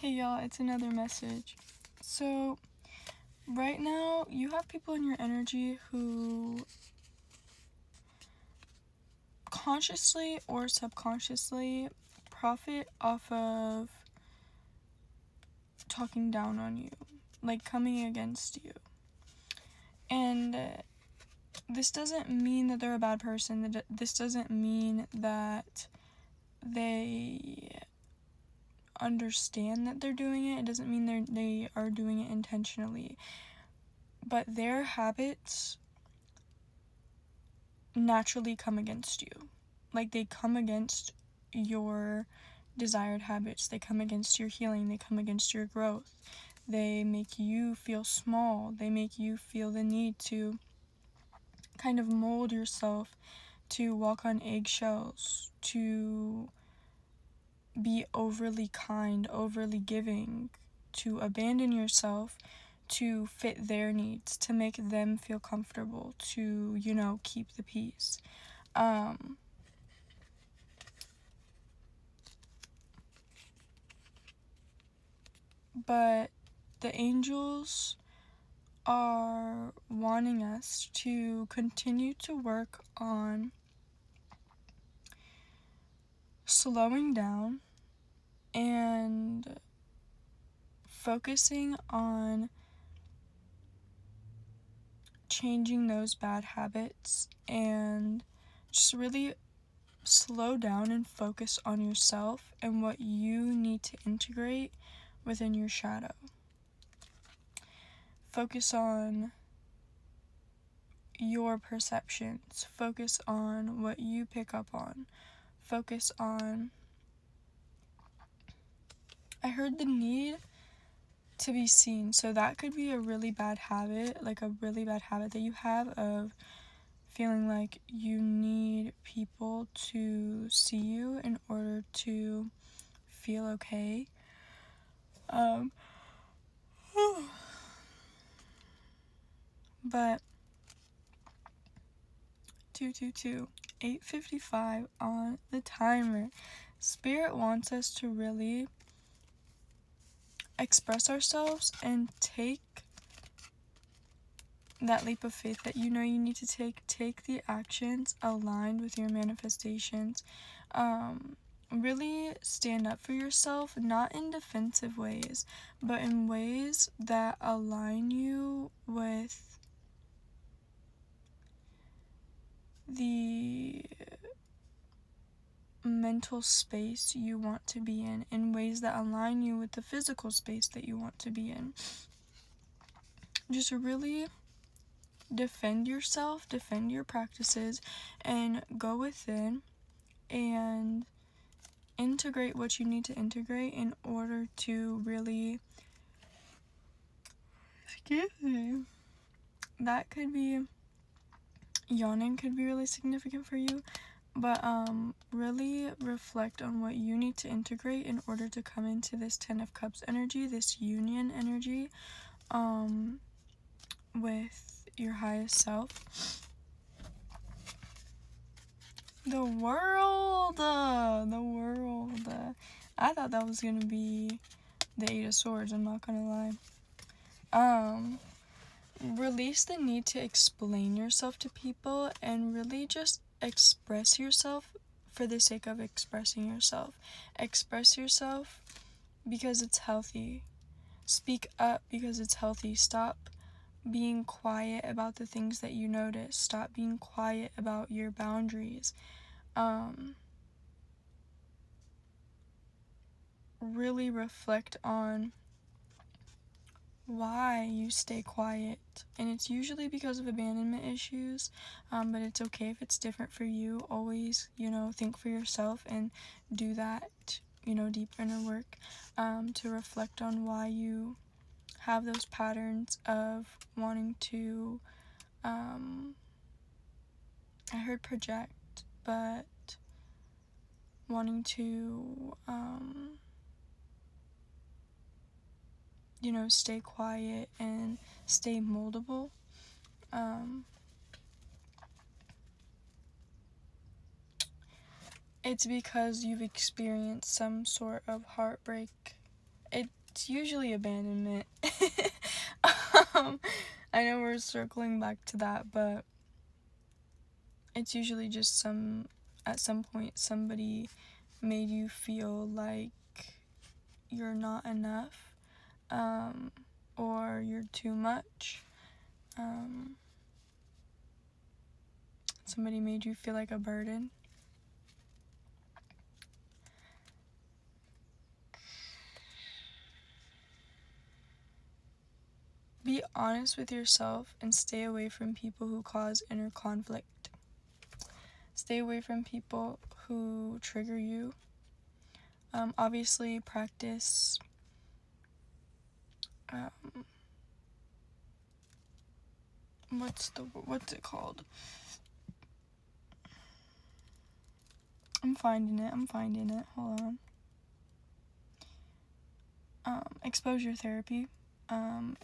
Hey y'all, it's another message. So, right now, you have people in your energy who consciously or subconsciously profit off of talking down on you, like coming against you. And this doesn't mean that they're a bad person. This doesn't mean that they understand that they're doing it. It doesn't mean they are doing it intentionally. But their habits naturally come against you. Like, they come against your desired habits. They come against your healing. They come against your growth. They make you feel small. They make you feel the need to kind of mold yourself, to walk on eggshells, to be overly kind, overly giving, to abandon yourself, to fit their needs, to make them feel comfortable, to, keep the peace. But the angels are wanting us to continue to work on slowing down and focusing on changing those bad habits and just really slow down and focus on yourself and what you need to integrate within your shadow. Focus on your perceptions. Focus on what you pick up on. Focus on... I heard the need to be seen. So that could be a really bad habit, like a really bad habit that you have of feeling like you need people to see you in order to feel okay. But 8:55 on the timer. Spirit wants us to really express ourselves and take that leap of faith that you need to take the actions aligned with your manifestations. Really stand up for yourself, not in defensive ways, but in ways that align you with the mental space you want to be in ways that align you with the physical space that you want to be in. Just really defend yourself, defend your practices, and go within and integrate what you need to integrate in order to really... Excuse me. That could be... Yawning could be really significant for you, but really reflect on what you need to integrate in order to come into this 10 of Cups energy, this union energy, with your highest self. The world. I thought that was gonna be the 8 of Swords, I'm not gonna lie. Release the need to explain yourself to people and really just express yourself for the sake of expressing yourself. Express yourself because it's healthy. Speak up because it's healthy. Stop being quiet about the things that you notice. Stop being quiet about your boundaries. Really reflect on why you stay quiet, and it's usually because of abandonment issues, but it's okay if it's different for you. Always, think for yourself and do that, deep inner work, to reflect on why you have those patterns of wanting to, I heard project, but wanting to, stay quiet and stay moldable. It's because you've experienced some sort of heartbreak it's usually abandonment. I know we're circling back to that, but it's usually just at some point somebody made you feel like you're not enough, or you're too much. Somebody made you feel like a burden. Be honest with yourself and stay away from people who cause inner conflict. Stay away from people who trigger you. Obviously, practice what's it called? I'm finding it. Hold on. Exposure therapy. And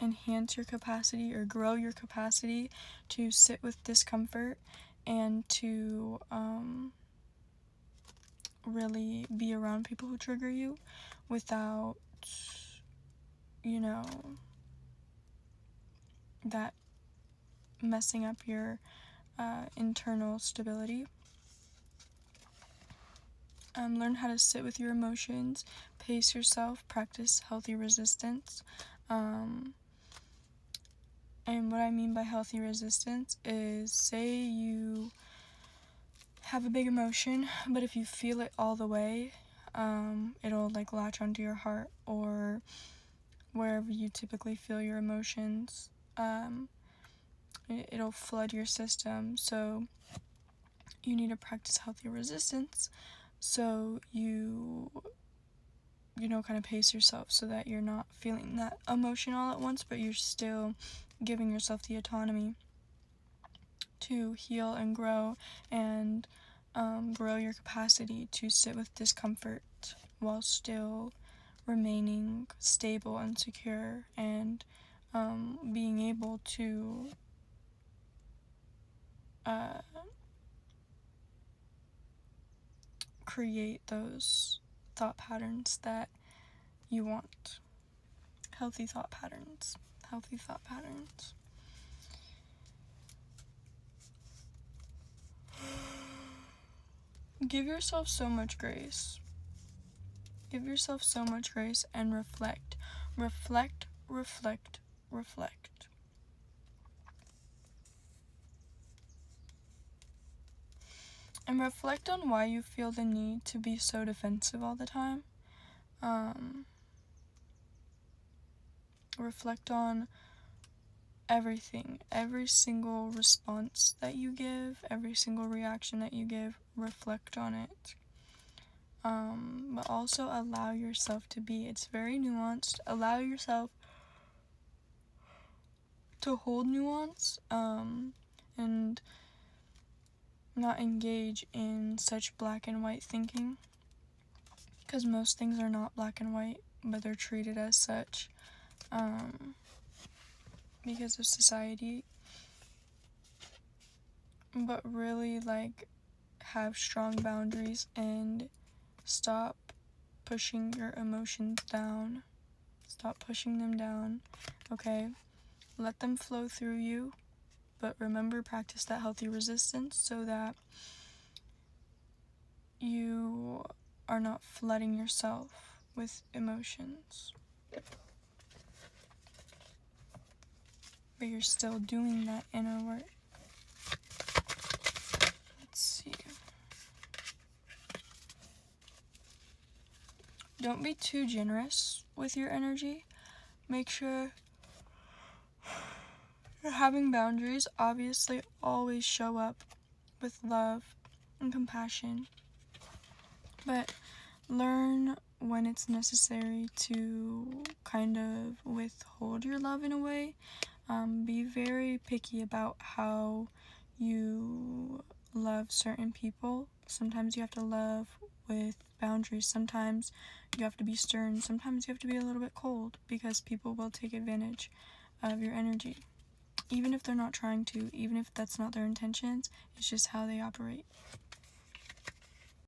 enhance your capacity or grow your capacity to sit with discomfort and to really be around people who trigger you without, that messing up your internal stability. Learn how to sit with your emotions, pace yourself, practice healthy resistance. And what I mean by healthy resistance is, say you have a big emotion, but if you feel it all the way, it'll like latch onto your heart or wherever you typically feel your emotions. It'll flood your system. So you need to practice healthy resistance. So you kind of pace yourself so that you're not feeling that emotion all at once, but you're still giving yourself the autonomy to heal and grow and grow your capacity to sit with discomfort while still remaining stable and secure and being able to create those thought patterns that you want. Healthy thought patterns. Give yourself so much grace. And reflect. Reflect. And reflect on why you feel the need to be so defensive all the time. Reflect on everything, every single response that you give, every single reaction that you give, reflect on it. But also allow yourself to be. It's very nuanced. Allow yourself to hold nuance, and not engage in such black and white thinking. Because most things are not black and white, but they're treated as such. Because of society, but really have strong boundaries and stop pushing your emotions down. Stop pushing them down, okay? Let them flow through you, but remember, practice that healthy resistance so that you are not flooding yourself with emotions. But you're still doing that inner work. Let's see. Don't be too generous with your energy. Make sure you're having boundaries. Obviously, always show up with love and compassion. But learn when it's necessary to kind of withhold your love in a way. Be very picky about how you love certain people. Sometimes you have to love with boundaries. Sometimes you have to be stern. Sometimes you have to be a little bit cold, because people will take advantage of your energy. Even if they're not trying to, even if that's not their intentions, it's just how they operate.